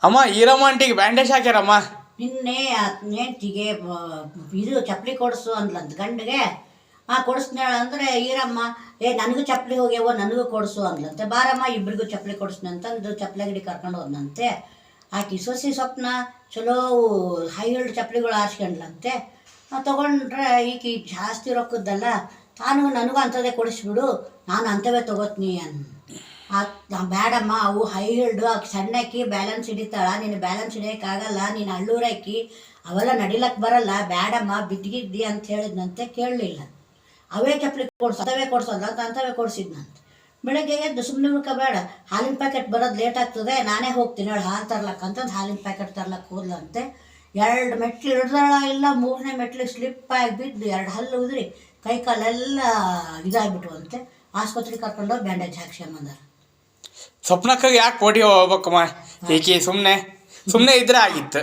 ಅಮ್ಮ ಈರಮ್ಮ ಆಂಟಿಗೆ ಬ್ಯಾಂಡೇಜ್ ಹಾಕ್ಯಾರಮ್ಮ. ನಿನ್ನೆ ಹೆಂಡ್ತಿಗೆ ಇದು ಚಪ್ಪಲಿ ಕೊಡಿಸು ಅಂದ್ಲಂತ ಗಂಡಿಗೆ. ಕೊಡಿಸ್ನೇಳ ಅಂದರೆ ಈರಮ್ಮ ನನಗೂ ಚಪ್ಪಲಿ ಹೋಗ್ಯಾವ ನನಗೂ ಕೊಡಿಸು ಅಂದ್ಲಂತೆ. ಬಾರಮ್ಮ ಇಬ್ಬರಿಗೂ ಚಪ್ಪಲಿ ಕೊಡಿಸ್ನಿ ಅಂತಂದು ಚಪ್ಪಲಿ ಅಂಗಡಿ ಕರ್ಕೊಂಡು ಹೋದ್ನಂತೆ. ಆಕಿ ಸೊಸಿ ಸ್ವಪ್ನ ಚಲೋ ಹೈ ಹಿಲ್ಡ್ ಚಪ್ಪಲಿಗಳು ಆರಿಸ್ಕೊಂಡ್ಲಂತೆ. ತೊಗೊಂಡ್ರೆ ಈಕಿ ಜಾಸ್ತಿ ರೊಕ್ಕದ್ದಲ್ಲ, ನನಗೂ ಅಂಥದ್ದೇ ಕೊಡಿಸ್ಬಿಡು, ನಾನು ಅಂಥವೇ ತೊಗೋತೀನಿ ಬೇಡಮ್ಮ ಅವು ಹೈ ಹಿಲ್ಡು, ಆಕೆ ಸಣ್ಣಕ್ಕಿ ಬ್ಯಾಲೆನ್ಸ್ ಹಿಡಿತಾಳ, ನೀನು ಬ್ಯಾಲೆನ್ಸ್ ಹಿಡಿಯೋಕ್ಕಾಗಲ್ಲ, ನೀನು ಹಳ್ಳೂರಾಕಿ ಅವೆಲ್ಲ ನಡಿಲಕ್ಕೆ ಬರಲ್ಲ, ಬೇಡಮ್ಮ ಬಿದ್ದಿದ್ದಿ ಅಂತ ಹೇಳಿದ್ನಂತೆ. ಕೇಳಲಿಲ್ಲ. ಅವೇ ಚಪ್ಪಲಿ ಅಂಥವೇ ಕೊಡ್ಸೋಲ್ಲ ಅಂತ ಅಂಥವೇ ಕೊಡಿಸಿದ್ನಂತೆ. ಬೆಳಗ್ಗೆ ಎದ್ದು ಸುಮ್ಮನೆ ಬೇಡ, ಹಾಲಿನ ಪ್ಯಾಕೆಟ್ ಬರೋದು ಲೇಟ್ ಆಗ್ತದೆ, ನಾನೇ ಹೋಗ್ತೀನಿ ಹೇಳಿ ಹಾಲು ತರ್ಲಕ್ಕಂತಂದು ಹಾಲಿನ ಪ್ಯಾಕೆಟ್ ತರ್ಲಕ್ಕೆ ಹೋದ್ಲಂತೆ. 2 ಮೆಟ್ಲು ಹಿಡ್ದಾಳ ಇಲ್ಲ, 3ನೇ ಮೆಟ್ಲಿಗೆ ಸ್ಲಿಪ್ಪಾಗಿ ಬಿದ್ದು 2 ಹಲ್ಲು ಉದ್ರಿ ಕೈ ಕಾಲೆಲ್ಲ ಇದಾಗ್ಬಿಟ್ವಂತೆ. ಆಸ್ಪತ್ರೆಗೆ ಕರ್ಕೊಂಡೋಗಿ ಬ್ಯಾಂಡೇಜ್ ಹಾಕ್ಸ್ಕೊಂಬಂದಾರ. ಸ್ವಪ್ನಕ್ಕಾಗಿ ಯಾಕೆ ಓಡಿ ಹೋಗ್ಬೇಕಮ್ಮ, ಏಕೆ ಸುಮ್ಮನೆ ಇದ್ರೆ ಆಗಿತ್ತು.